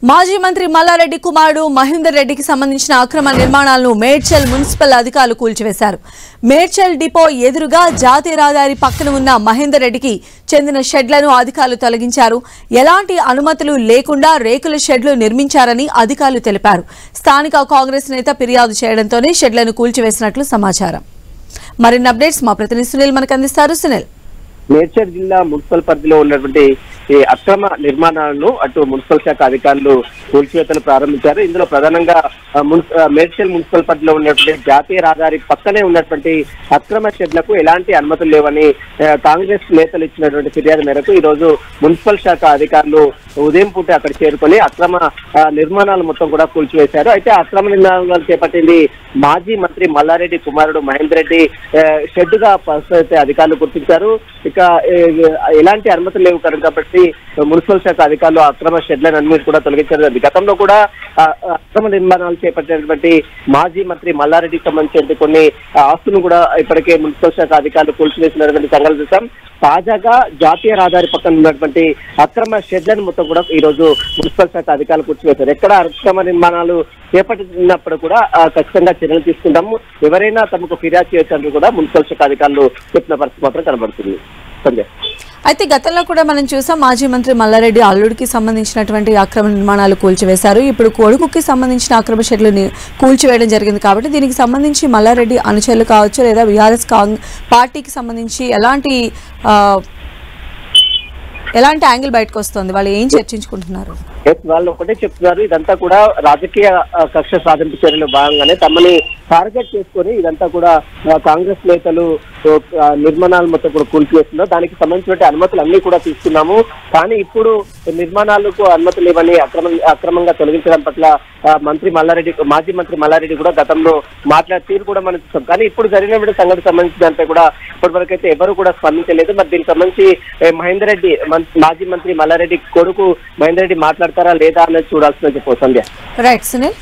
మాజీ మంత్రి మల్లారెడ్డి కుమారుడు మహేందర్ రెడ్డికి సంబంధించిన అక్రమ నిర్మాణాలను మేడ్చల్ మున్సిపల్ అధికారులు కూల్చివేశారు. మేడ్చల్ డిపో ఎదురుగా జాతీయ రహదారి పక్కన ఉన్న మహేందర్ రెడ్డికి చెందిన షెడ్లను అధికారులు తొలగించారు. ఎలాంటి అనుమతులు లేకుండా రేకుల షెడ్లు నిర్మించారని అధికారులు తెలిపారు. స్థానిక కాంగ్రెస్ నేత ఫిర్యాదు చేయడంతోనే షెడ్లను కూల్చివేసినట్లు సమాచారం. మరిన్ని అప్డేట్స్ మా ప్రతినిధి సునీల్ మనకు అందిస్తారు. సునీల్, మేడ్చల్ జిల్లా మున్సిపల్ పరిధిలో ఉన్నటువంటి అక్రమ నిర్మాణాలను అటు మున్సిపల్ శాఖ అధికారులు కూల్చివేతలు ప్రారంభించారు. ఇందులో ప్రధానంగా మేడ్చల్ మున్సిపల్ పరిధిలో ఉన్నటువంటి జాతీయ రహదారి పక్కనే ఉన్నటువంటి అక్రమ షెడ్లకు ఎలాంటి అనుమతులు లేవని కాంగ్రెస్ నేతలు ఇచ్చినటువంటి ఫిర్యాదు మేరకు ఈ రోజు మున్సిపల్ శాఖ అధికారులు ఉదయం పూట అక్కడ చేరుకొని అక్రమ నిర్మాణాలు మొత్తం కూడా కూల్చివేశారు. అయితే అక్రమ నిర్మాణాలు చేపట్టింది మాజీ మంత్రి మల్లారెడ్డి కుమారుడు మహేందర్ రెడ్డి షెడ్ గా అయితే అధికారులు గుర్తించారు. ఇక ఎలాంటి అనుమతులు లేవు కాబట్టి మున్సిపల్ శాఖ అధికారులు అక్రమ షెడ్లను అన్ని కూడా తొలగించారు. గతంలో కూడా అక్రమ నిర్మాణాలు చేపట్టినటువంటి మాజీ మంత్రి మల్లారెడ్డికి సంబంధించిన కొన్ని ఆస్తులను కూడా ఇప్పటికే మున్సిపల్ శాఖ అధికారులు కూల్చివేసినటువంటి సంఘటన చూసాం. తాజాగా జాతీయ రహదారి పక్కన ఉన్నటువంటి అక్రమ షెడ్లను మొత్తం కూడా ఈ రోజు మున్సిపల్ శాఖ అధికారులు కూర్చివేశారు. ఎక్కడ అక్రమ నిర్మాణాలు చేపట్టినప్పుడు కూడా ఖచ్చితంగా చర్యలు తీసుకుంటాము, ఎవరైనా తమకు ఫిర్యాదు చేయొచ్చని కూడా మున్సిపల్ శాఖ అధికారులు చెప్పిన పరిస్థితి మాత్రం కనబడుతుంది. సంజయ్, అయితే గతంలో కూడా మనం చూసాం మాజీ మంత్రి మల్లారెడ్డి అల్లుడికి సంబంధించినటువంటి అక్రమ నిర్మాణాలు కూల్చివేశారు. ఇప్పుడు కొడుకుకి సంబంధించిన అక్రమ షెడ్లు కూల్చివేయడం జరిగింది. కాబట్టి దీనికి సంబంధించి మల్లారెడ్డి అనుచరులు కావచ్చు లేదా బీఆర్ఎస్ పార్టీకి సంబంధించి ఎలాంటి యాంగిల్ బయటకు వస్తుంది, వాళ్ళు ఏం చర్చించుకుంటున్నారు? వాళ్ళు ఒకటే చెప్తున్నారు, ఇదంతా కూడా రాజకీయ కక్ష సాధింపు చర్యలు భాగంగానే తమని టార్గెట్ చేసుకొని ఇదంతా కూడా కాంగ్రెస్ నేతలు నిర్మాణాలు మొత్తం కూడా కూల్చివేస్తున్నారు. దానికి సంబంధించిన అనుమతులు అన్ని కూడా తీసుకున్నాము, కానీ ఇప్పుడు నిర్మాణాలకు అనుమతులు ఇవ్వని అక్రమంగా తొలగించడం పట్ల మాజీ మంత్రి మల్లారెడ్డి కూడా గతంలో మాట్లాడే తీరు కూడా మనం చూస్తాం. కానీ ఇప్పుడు జరిగిన సంఘటన సంబంధించి దానిపై కూడా ఇప్పటివరకైతే ఎవరు కూడా స్పందించలేదు. మరి దీనికి సంబంధించి మహేందర్ రెడ్డి మాజీ మంత్రి మల్లారెడ్డి కొడుకు మహేందర్ రెడ్డి మాట్లాడతారా లేదా అనేది చూడాల్సిన సంధ్య. రైట్ సునీల్.